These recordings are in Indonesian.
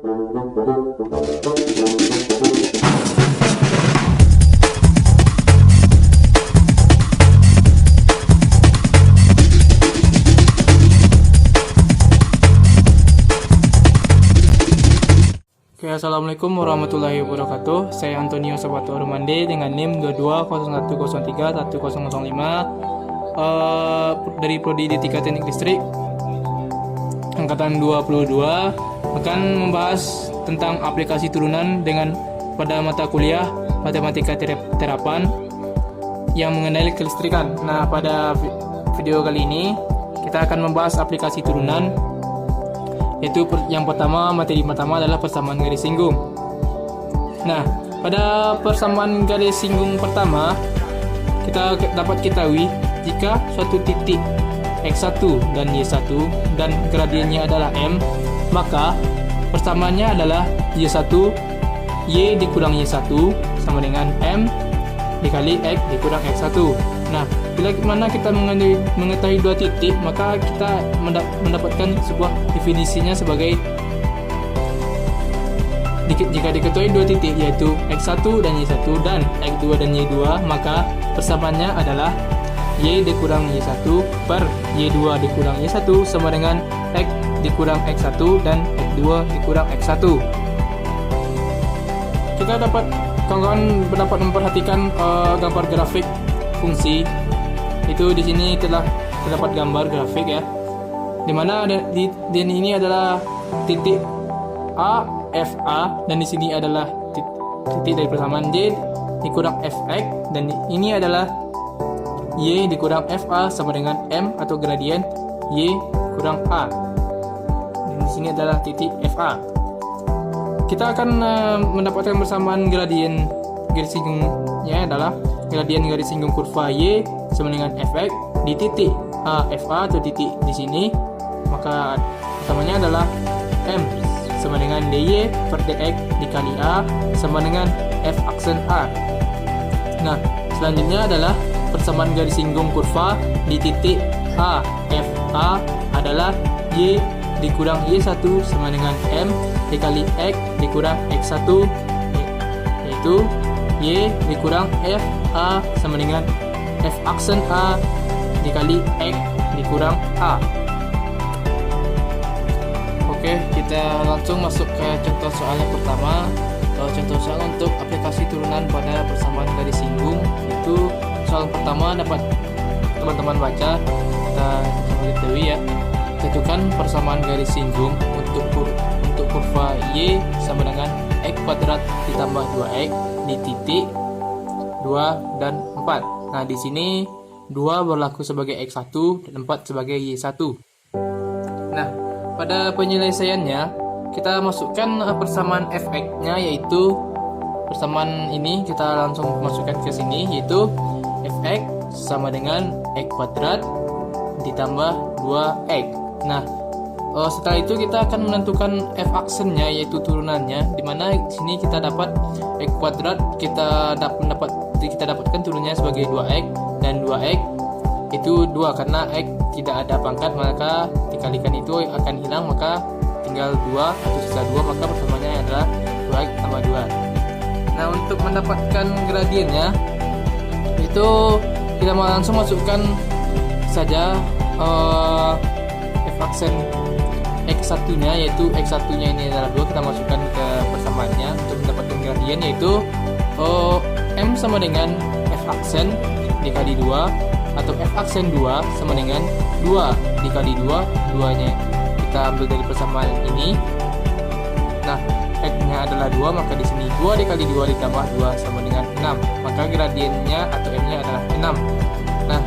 Oke, assalamualaikum warahmatullahi wabarakatuh. Saya Antonio Sabato Rumande dengan NIM 2201031005 dari Prodi D3 Teknik Listrik angkatan 22 akan membahas tentang aplikasi turunan dengan pada mata kuliah Matematika Terapan yang mengenai kelistrikan. Nah, pada video kali ini kita akan membahas aplikasi turunan, yaitu yang pertama, materi pertama adalah persamaan garis singgung. Nah, pada persamaan garis singgung pertama, kita dapat ketahui jika suatu titik X1 dan Y1 dan gradiennya adalah M, maka persamaannya adalah Y1 Y dikurang Y1 sama dengan M dikali X dikurang X1. Nah, bila mana kita mengetahui dua titik, maka kita mendapatkan sebuah definisinya sebagai jika diketahui dua titik yaitu X1 dan Y1 dan X2 dan Y2, maka persamaannya adalah Y dikurang Y1 per Y2 dikurang Y1 sama dengan X dikurang X1 dan X2 dikurang X1. Kita dapat kawan-kawan dapat memperhatikan gambar grafik fungsi. Itu di sini telah terdapat gambar grafik ya, dimana di ini adalah titik A FA dan di sini adalah titik dari persamaan Y dikurang Fx dan ini adalah Y dikurang FA sama dengan M atau gradien Y kurang A. Dan di sini adalah titik FA. Kita akan mendapatkan persamaan gradien garis singgungnya adalah gradien garis singgung kurva Y sama dengan Fx di titik A FA atau titik di sini, maka persamanya adalah M sama dengan dy per dx dikali A sama dengan F aksen A. Nah, selanjutnya adalah persamaan garis singgung kurva di titik A FA adalah Y dikurang Y1 sama dengan M dikali X dikurang X1, yaitu Y dikurang FA sama dengan F aksen A dikali X dikurang A. Oke, kita langsung masuk ke contoh soal yang pertama. Contoh soal untuk aplikasi turunan pada persamaan garis singgung. Itu soal pertama dapat teman-teman baca. Kita ketahui ya. Tentukan persamaan garis singgung untuk kurva Y sama dengan X kuadrat ditambah 2X di titik 2 dan 4. Nah, di sini 2 berlaku sebagai X1 dan 4 sebagai Y1. Nah, pada penyelesaiannya kita masukkan persamaan Fx-nya, yaitu persamaan ini kita langsung masukkan ke sini, yaitu Fx sama dengan X kuadrat ditambah 2X. Nah, setelah itu kita akan menentukan F aksennya, yaitu turunannya, dimana di sini kita dapat X kuadrat kita dapatkan turunnya sebagai 2X dan 2X itu 2 karena X tidak ada pangkat, maka dikalikan itu akan hilang, maka tinggal 2 atau sisa 2, maka persamaannya adalah 2X tambah 2. Nah, untuk mendapatkan gradiennya itu kita langsung masukkan saja F aksen X1 nya, yaitu X1 nya ini adalah 2, kita masukkan ke persamaannya untuk mendapatkan gradien, yaitu M sama dengan F aksen dikali 2 atau F aksen 2 sama dengan 2 dikali 2, 2 nya kita ambil dari persamaan ini. Nah, X nya adalah 2, maka di sini 2 dikali 2 ditambah 2 sama dengan 6, maka gradiennya atau M nya adalah 6. Nah,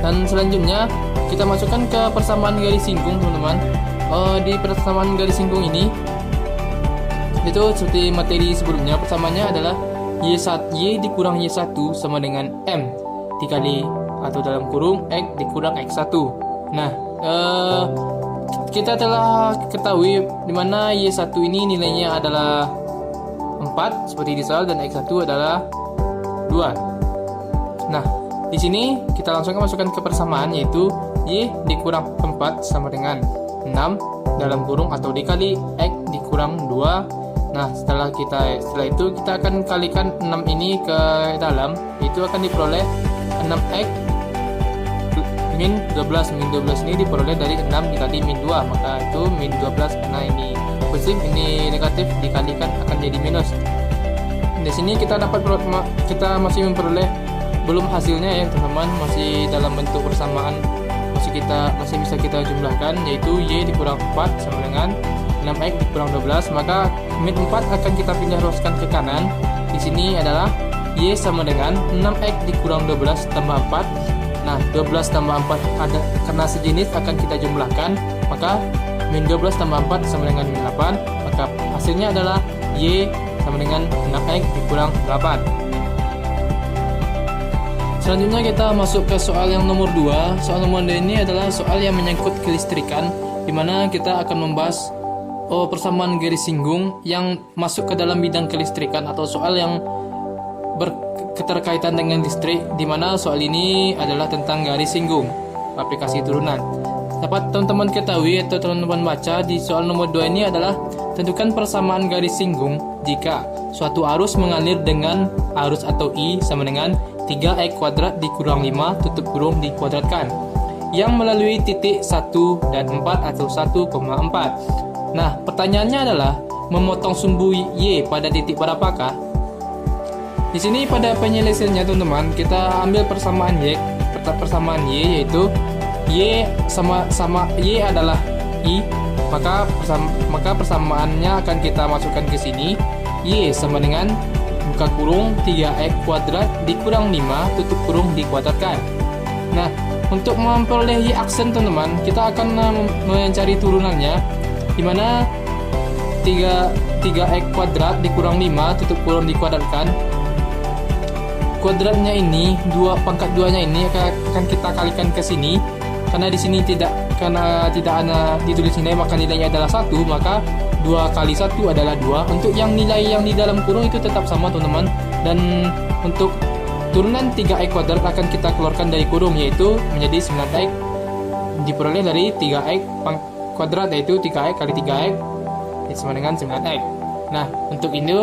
dan selanjutnya kita masukkan ke persamaan garis singgung, teman-teman. Di persamaan garis singgung ini itu seperti materi sebelumnya, persamaannya adalah Y dikurang Y1 sama dengan M dikali atau dalam kurung X dikurang X1. Nah, kita telah ketahui dimana Y1 ini nilainya adalah 4 seperti di soal dan X1 adalah 2. Nah, di sini kita langsung masukkan ke persamaan, yaitu Y dikurang 4 sama dengan 6 dalam kurung atau dikali X dikurang 2. Nah, setelah itu kita akan kalikan 6 ini ke dalam, itu akan diperoleh 6X min 12. Min 12 ini diperoleh dari 6 dikali min 2, maka itu min 12 karena ini positif, ini negatif, dikalikan akan jadi minus. Di sini kita masih memperoleh belum hasilnya ya teman-teman, masih dalam bentuk persamaan, masih bisa kita jumlahkan, yaitu Y dikurang 4 sama dengan 6X dikurang 12, maka min 4 akan kita pindah ruaskan ke kanan. Di sini adalah Y sama dengan 6X dikurang 12 tambah 4. Nah, 12 tambah 4 ada karena sejenis akan kita jumlahkan, maka min 12 tambah 4 sama dengan min 8, maka hasilnya adalah Y sama dengan 6X dikurang 8. Selanjutnya kita masuk ke soal yang nomor 2. Soal nomor 2 ini adalah soal yang menyangkut kelistrikan, di mana kita akan membahas persamaan garis singgung yang masuk ke dalam bidang kelistrikan atau soal yang berketerkaitan dengan listrik, di mana soal ini adalah tentang garis singgung, aplikasi turunan. Dapat teman-teman ketahui atau teman-teman baca di soal nomor 2 ini adalah tentukan persamaan garis singgung jika suatu arus mengalir dengan arus atau I sama dengan 3X kuadrat dikurang 5 tutup kurung dikuadratkan yang melalui titik 1 dan 4 atau 1,4. Nah, pertanyaannya adalah memotong sumbu Y pada titik berapakah? Di sini pada penyelesaiannya teman-teman, kita ambil persamaan Y yaitu Y sama Y adalah I, maka persamaannya akan kita masukkan ke sini. Y sama dengan buka kurung 3X kuadrat dikurang 5 tutup kurung dikuadratkan. Nah, untuk memperoleh Y aksen teman-teman, kita akan mencari turunannya, di mana 3X kuadrat dikurang 5 tutup kurung dikuadratkan. Kuadratnya ini, pangkat 2-nya ini akan kita kalikan ke sini. Karena di sini tidak ada ditulis nilai, maka nilainya adalah 1, maka 2 kali 1 adalah 2. Untuk yang nilai yang di dalam kurung itu tetap sama teman-teman. Dan untuk turunan 3X kuadrat akan kita keluarkan dari kurung, yaitu menjadi 9X diperoleh dari 3X kuadrat, yaitu 3X kali 3X sama dengan 9X. Nah, untuk ini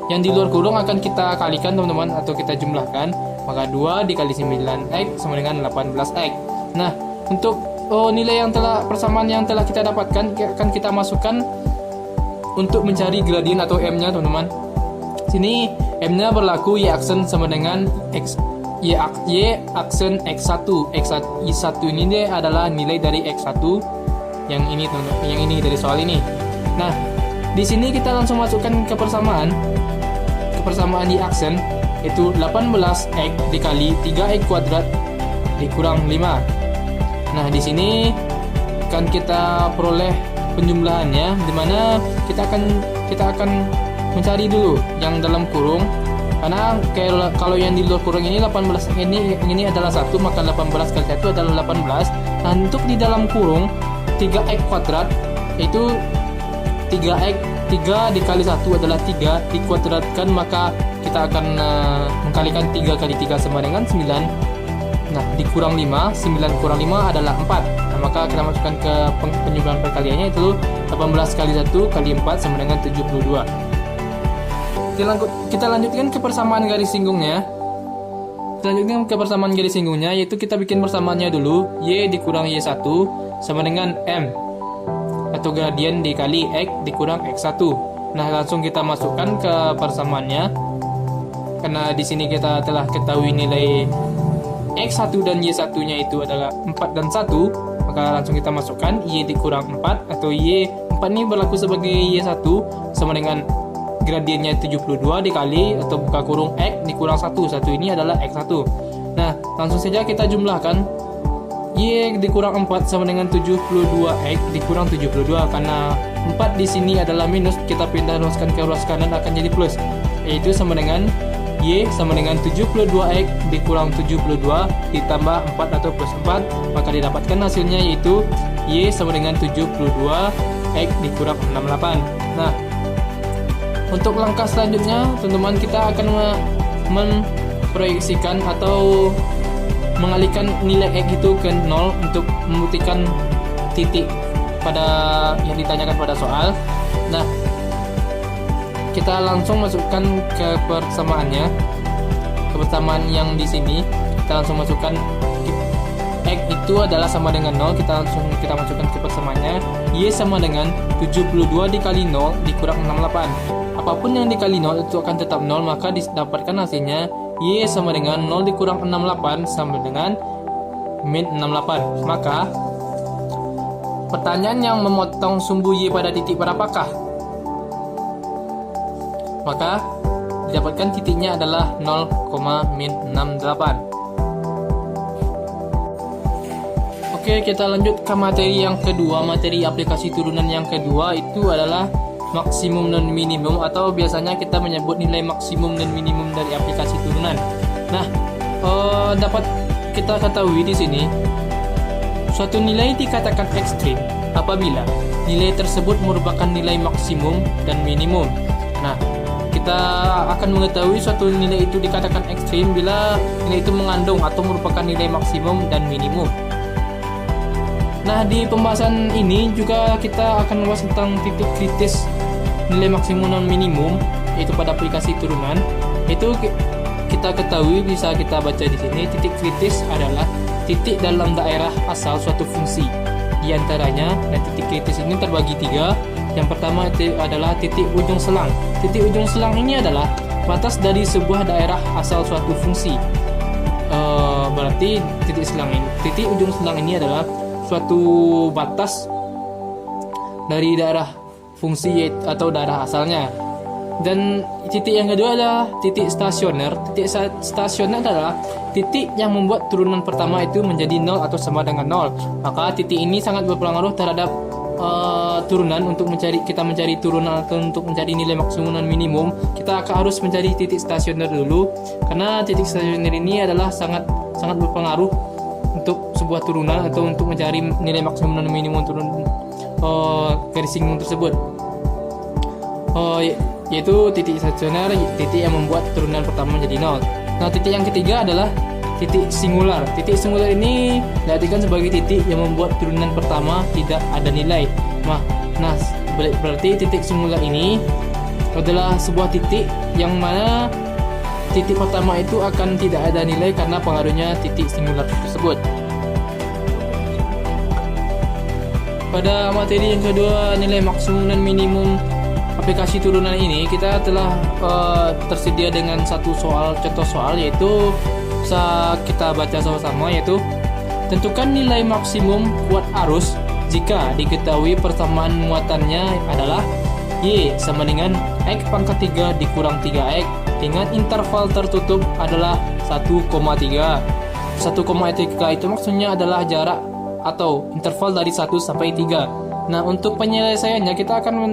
yang di luar kurung akan kita kalikan teman-teman, atau kita jumlahkan, maka 2 dikali 9X sama dengan 18X. Nah, untuk nilai persamaan yang telah kita dapatkan akan kita masukkan untuk mencari gradien atau M-nya teman-teman. Sini M-nya berlaku Y aksen sama dengan Y aksen X1. Y1 ini adalah nilai dari X1 yang ini teman-teman, yang ini dari soal ini. Nah, di sini kita langsung masukkan ke persamaan Y aksen, itu 18X dikali 3X kuadrat dikurang 5. Nah, di sini akan kita peroleh penjumlahannya, di mana kita akan mencari dulu yang dalam kurung, karena kalau yang di luar kurung ini 18 ini adalah 1, maka 18 kali 1 adalah 18. Nah, untuk di dalam kurung 3X kuadrat itu 3 dikali 1 adalah 3 dikuadratkan, maka kita akan mengkalikan 3 kali 3 sama dengan 9. Nah, dikurang 5, 9 kurang 5 adalah 4. Nah, maka kita masukkan ke penjumlahan perkaliannya, itu 18 kali 1 kali 4 sama dengan 72. Kita lanjutkan ke persamaan garis singgungnya. Yaitu kita bikin persamaannya dulu. Y dikurang Y1 sama dengan M, atau gradien dikali X dikurang X1. Nah, langsung kita masukkan ke persamaannya. Karena di sini kita telah ketahui nilai X1 dan Y1-nya itu adalah 4 dan 1, maka langsung kita masukkan Y dikurang 4, atau Y4 ini berlaku sebagai Y1 sama dengan gradiennya 72 dikali atau buka kurung X dikurang 1. 1 ini adalah X1. Nah, langsung saja kita jumlahkan. Y dikurang 4 sama dengan 72X dikurang 72, karena 4 di sini adalah minus, kita pindah ruaskan ke ruas kanan akan jadi plus, yaitu sama dengan Y sama dengan 72X dikurang 72 ditambah 4 atau plus 4, maka didapatkan hasilnya yaitu Y sama dengan 72X dikurang 68. Nah, untuk langkah selanjutnya teman-teman, kita akan memproyeksikan atau mengalihkan nilai X itu ke 0 untuk membuktikan titik pada yang ditanyakan pada soal. Nah, kita langsung masukkan ke persamaannya. Kebersamaan yang di sini kita langsung masukkan X itu adalah sama dengan 0. Kita masukkan ke persamaannya. Y sama dengan 72 dikali 0 dikurang 68. Apapun yang dikali 0 itu akan tetap 0, maka didapatkan hasilnya Y sama dengan 0 dikurang 68 sama dengan min 68. Maka pertanyaan yang memotong sumbu Y pada titik berapakah? Maka didapatkan titiknya adalah 0,68. Oke, kita lanjut ke materi yang kedua. Materi aplikasi turunan yang kedua itu adalah maksimum dan minimum, atau biasanya kita menyebut nilai maksimum dan minimum dari aplikasi turunan. Nah, dapat kita ketahui di sini suatu nilai dikatakan ekstrim apabila nilai tersebut merupakan nilai maksimum dan minimum. Nah, kita akan mengetahui suatu nilai itu dikatakan ekstrim bila nilai itu mengandung atau merupakan nilai maksimum dan minimum. Nah, di pembahasan ini juga kita akan membahas tentang titik kritis nilai maksimum dan minimum, yaitu pada aplikasi turunan. Itu kita ketahui, bisa kita baca di sini, titik kritis adalah titik dalam daerah asal suatu fungsi. Di antaranya, dan titik kritis ini terbagi 3. Yang pertama itu adalah titik ujung selang. Titik ujung selang ini adalah batas dari sebuah daerah asal suatu fungsi. Berarti titik ujung selang ini adalah suatu batas dari daerah fungsi atau daerah asalnya. Dan titik yang kedua adalah titik stasioner. Titik stasioner adalah titik yang membuat turunan pertama itu menjadi 0 atau sama dengan 0. Maka titik ini sangat berpengaruh terhadap turunan. Untuk kita mencari turunan atau untuk mencari nilai maksimum dan minimum, kita akan harus mencari titik stasioner dulu, karena titik stasioner ini adalah sangat berpengaruh untuk sebuah turunan atau untuk mencari nilai maksimum dan minimum turun garis singgung tersebut. Yaitu titik stasioner, titik yang membuat turunan pertama menjadi 0. Nah, titik yang ketiga adalah titik singular. Titik singular ini diartikan sebagai titik yang membuat turunan pertama tidak ada nilai. Nah, berarti titik singular ini adalah sebuah titik yang mana titik pertama itu akan tidak ada nilai karena pengaruhnya titik singular tersebut. Pada materi yang kedua, nilai maksimum dan minimum aplikasi turunan ini, kita telah tersedia dengan satu contoh soal, yaitu bisa kita baca sama-sama, yaitu tentukan nilai maksimum kuat arus jika diketahui persamaan muatannya adalah Y sama dengan X pangkat 3 dikurang 3X dengan interval tertutup adalah 1,3. 1,3 itu maksudnya adalah jarak atau interval dari 1 sampai 3. Nah, untuk penyelesaiannya kita akan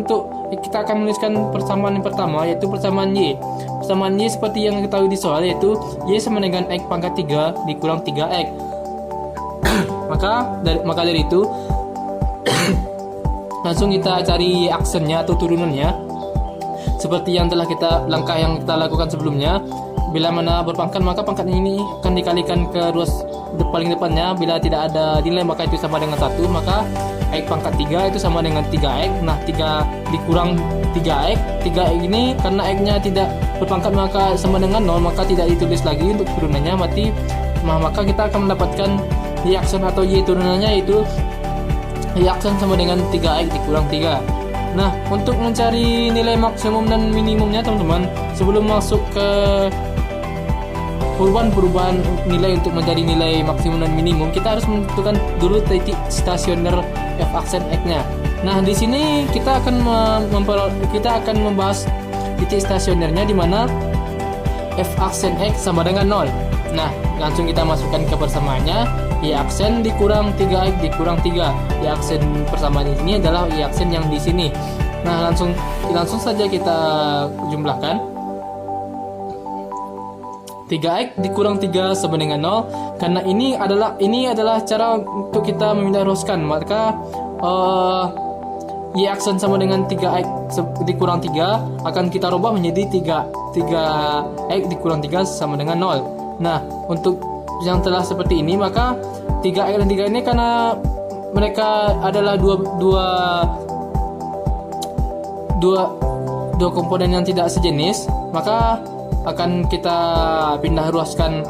menuliskan persamaan yang pertama, yaitu persamaan Y. Persamaan Y seperti yang kita tahu di soal, yaitu Y sama dengan X pangkat 3 dikurang 3X. maka dari itu langsung kita cari aksennya atau turunannya seperti yang telah langkah yang kita lakukan sebelumnya. Bila mana berpangkat, maka pangkat ini akan dikalikan ke ruas paling depannya. Bila tidak ada nilai, maka itu sama dengan 1. Maka X pangkat 3 itu sama dengan 3X. Nah, 3 dikurang 3X. 3X ini karena X-nya tidak berpangkat maka sama dengan 0, maka tidak ditulis lagi untuk turunannya. Maka kita akan mendapatkan Y aksen atau Y turunannya, yaitu Y aksen sama dengan 3X dikurang 3. Nah, untuk mencari nilai maksimum dan minimumnya, teman-teman, sebelum masuk ke perubahan nilai untuk mencari nilai maksimum dan minimum, kita harus menentukan dulu titik stasioner F aksen X-nya. Nah, di sini kita akan membahas titik stasionernya, di mana F aksen X sama dengan 0. Nah, langsung kita masukkan ke persamaannya. Y aksen dikurang 3X dikurang 3. Y aksen persamaan ini adalah Y aksen yang di sini. Nah, langsung saja kita jumlahkan. 3X dikurang 3 sama dengan 0. Karena ini adalah cara untuk kita memindahkan, maka Y aksen sama dengan 3X dikurang 3 akan kita rubah menjadi 3X dikurang 3 sama dengan 0. Nah, untuk yang telah seperti ini, maka 3X dan 3 ini karena mereka adalah dua komponen yang tidak sejenis, maka akan kita pindah ruaskan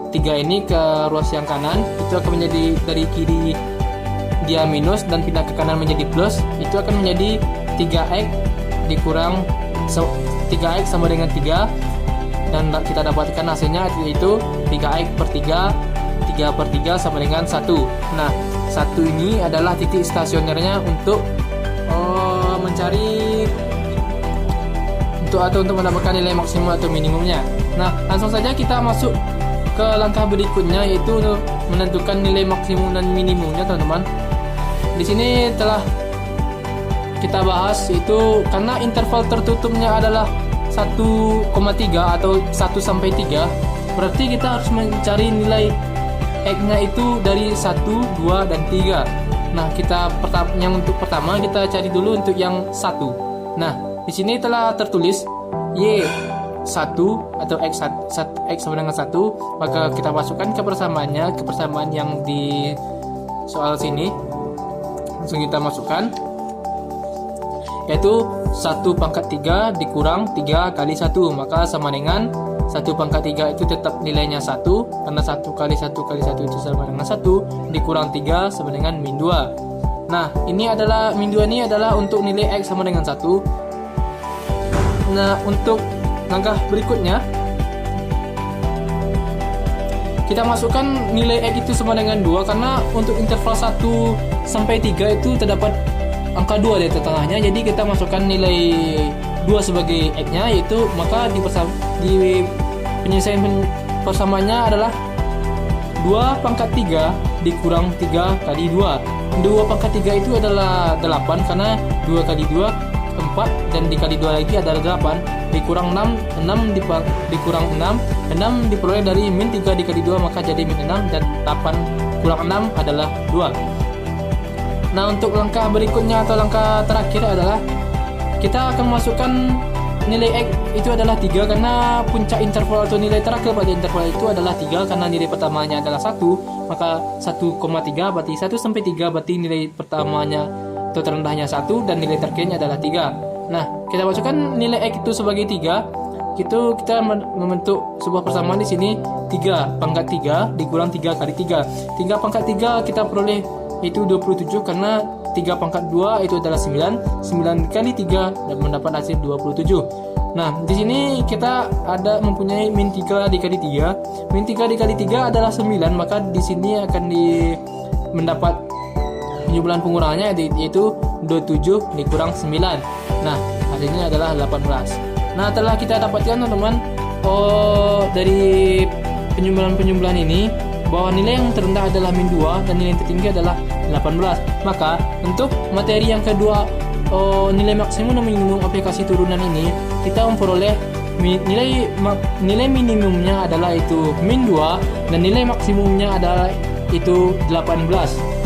3 ini ke ruas yang kanan. Itu akan menjadi dari kiri dia minus dan pindah ke kanan menjadi plus. Itu akan menjadi 3x dikurang 3x sama dengan 3, dan kita dapatkan hasilnya yaitu 3x per 3 per 3 sama dengan 1. Nah, 1 ini adalah titik stasionernya untuk mencari untuk mendapatkan nilai maksimum atau minimumnya. Nah, langsung saja kita masuk ke langkah berikutnya, yaitu untuk menentukan nilai maksimum dan minimumnya, teman-teman. Di sini telah kita bahas itu karena interval tertutupnya adalah 1,3 atau 1 sampai 3, berarti kita harus mencari nilai x-nya itu dari 1, 2, dan 3. Nah, untuk pertama kita cari dulu untuk yang 1. Nah, di sini telah tertulis y1 atau x sama dengan 1, maka kita masukkan ke persamaan yang di soal sini. Langsung kita masukkan, yaitu 1 pangkat 3 dikurang 3 kali 1, maka sama dengan 1 pangkat 3 itu tetap nilainya 1, karena 1 kali 1 kali 1 itu sama dengan 1, dikurang 3 sama dengan min 2. Nah, ini adalah min 2 ini adalah untuk nilai x sama dengan 1. Nah, untuk langkah berikutnya kita masukkan nilai x itu sama dengan 2, karena untuk interval 1 sampai 3 itu terdapat angka 2 di tengahnya. Jadi kita masukkan nilai 2 sebagai x-nya, yaitu maka di penyelesaian persamaannya adalah 2 pangkat 3 dikurang 3 kali 2. 2 pangkat 3 itu adalah 8, karena 2 kali 2 4, dan dikali 2 lagi adalah 8, dikurang 6 dikurang 6 diperoleh dari min 3 dikali 2, maka jadi min 6, dan 8 kurang 6 adalah 2. Nah, untuk langkah berikutnya atau langkah terakhir adalah kita akan masukkan nilai x itu adalah 3, karena puncak interval atau nilai terakhir pada interval itu adalah 3, karena nilai pertamanya adalah 1, maka 1,3 berarti 1 sampai 3 berarti nilai pertamanya atau terendahnya 1, dan nilai terakhirnya adalah 3. Nah, kita masukkan nilai x itu sebagai 3. Itu kita membentuk sebuah persamaan di sini, 3 pangkat 3 dikurang 3 kali 3. 3 pangkat 3 kita peroleh itu 27, karena 3 pangkat 2 itu adalah 9 kali 3 dan mendapat hasil 27. Nah, di sini kita mempunyai min 3 dikali 3. Min 3 dikali 3 adalah 9, maka di sini akan mendapat penjumlahan pengurangannya, yaitu 27 dikurang 9. Nah, hasilnya adalah 18. Nah, telah kita dapatkan, teman-teman, dari penjumlahan ini bahwa nilai yang terendah adalah min 2 dan nilai yang tertinggi adalah 18. Maka untuk materi yang kedua, nilai maksimum dan minimum aplikasi turunan ini, kita memperoleh nilai minimumnya adalah itu min 2 dan nilai maksimumnya adalah itu 18.